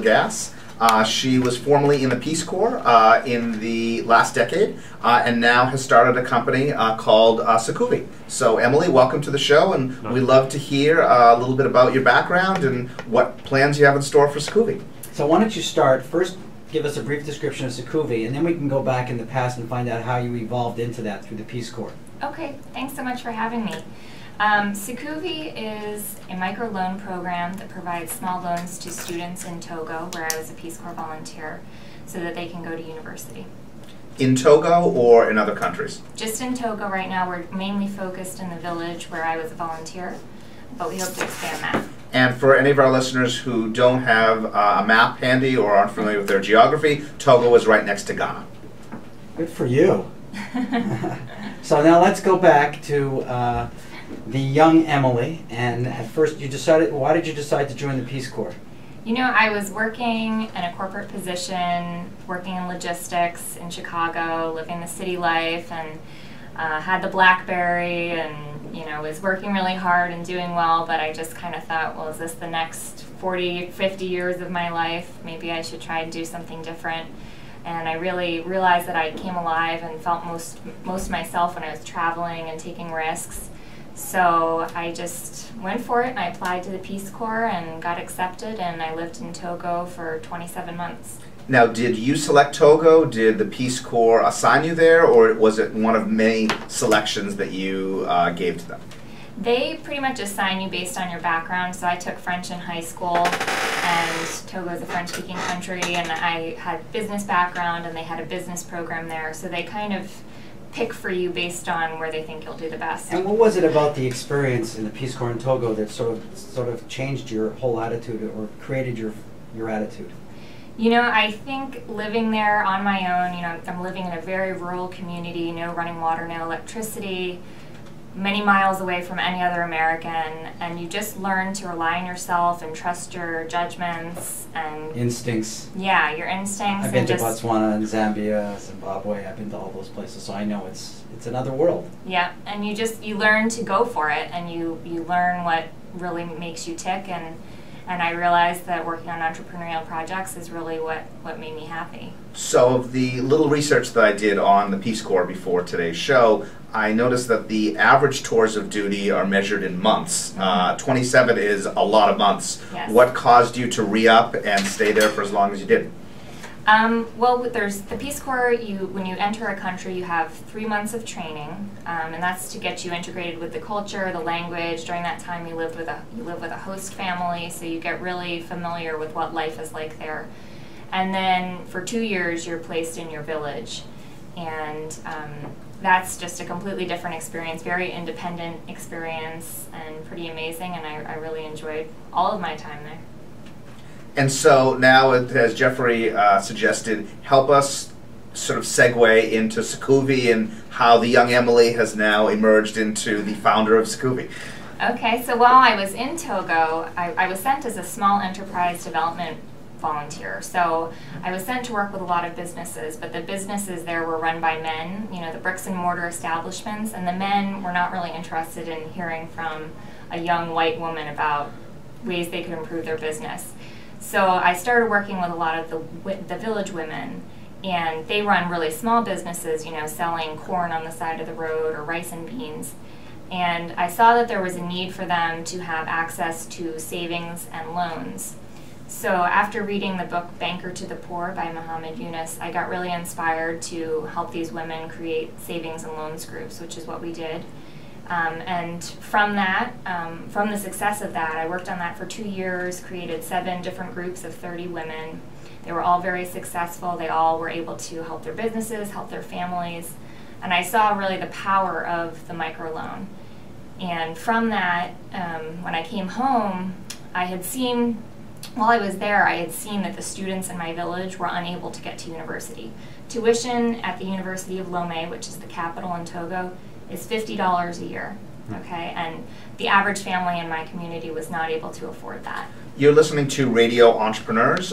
Lagasse. She was formerly in the Peace Corps in the last decade and now has started a company called Sukuvi. So Emily, welcome to the show, and we'd love to hear a little bit about your background and what plans you have in store for Sukuvi. So why don't you start, first give us a brief description of Sukuvi, and then we can go back in the past and find out how you evolved into that through the Peace Corps. Okay, thanks so much for having me. Sukuvi is a microloan program that provides small loans to students in Togo, where I was a Peace Corps volunteer, so that they can go to university. In Togo or in other countries? Just in Togo right now. We're mainly focused in the village where I was a volunteer, but we hope to expand that. And for any of our listeners who don't have a map handy or aren't familiar with their geography, Togo is right next to Ghana. Good for you. So now let's go back to the young Emily, and at first why did you decide to join the Peace Corps? You know, I was working in a corporate position, working in logistics in Chicago, living the city life, and had the BlackBerry, and was working really hard and doing well, but I just kind of thought, well, is this the next 40, 50 years of my life? Maybe I should try and do something different. And I really realized that I came alive and felt most myself when I was traveling and taking risks. So I just went for it, and I applied to the Peace Corps and got accepted, and I lived in Togo for 27 months. Now, did you select Togo? Did the Peace Corps assign you there, or was it one of many selections that you gave to them? They pretty much assign you based on your background. So I took French in high school, and Togo is a French-speaking country, and I had business background, and they had a business program there. So they kind of pick for you based on where they think you'll do the best. And what was it about the experience in the Peace Corps in Togo that sort of changed your whole attitude or created your attitude? You know, I think living there on my own, I'm living in a very rural community, no running water, no electricity, many miles away from any other American, and you just learn to rely on yourself and trust your judgments and instincts. Yeah, your instincts. I've been to Botswana and Zambia, Zimbabwe. I've been to all those places, so I know it's another world. Yeah, and you learn to go for it, and you learn what really makes you tick, and I realized that working on entrepreneurial projects is really what made me happy. So the little research that I did on the Peace Corps before today's show, I noticed that the average tours of duty are measured in months. 27 is a lot of months. Yes. What caused you to re-up and stay there for as long as you did? Well, there's the Peace Corps. When you enter a country, you have 3 months of training, and that's to get you integrated with the culture, the language. During that time, you live with a host family, so you get really familiar with what life is like there. And then for 2 years, you're placed in your village, and that's just a completely different experience, very independent experience, and pretty amazing. And I really enjoyed all of my time there. And so now, as Jeffrey suggested, help us sort of segue into Sukuvi and how the young Emily has now emerged into the founder of Sukuvi. Okay, so while I was in Togo, I was sent as a small enterprise development volunteer. So I was sent to work with a lot of businesses, but the businesses there were run by men, the bricks and mortar establishments, and the men were not really interested in hearing from a young white woman about ways they could improve their business. So I started working with a lot of the village women, and they run really small businesses, selling corn on the side of the road or rice and beans. And I saw that there was a need for them to have access to savings and loans. So after reading the book Banker to the Poor by Muhammad Yunus, I got really inspired to help these women create savings and loans groups, which is what we did. And from that, from the success of that, I worked on that for 2 years, created 7 different groups of 30 women. They were all very successful. They all were able to help their businesses, help their families. And I saw really the power of the microloan. And from that, when I came home, while I was there, I had seen that the students in my village were unable to get to university. Tuition at the University of Lomé, which is the capital in Togo, is $50 a year, okay? And the average family in my community was not able to afford that. You're listening to Radio Entrepreneurs.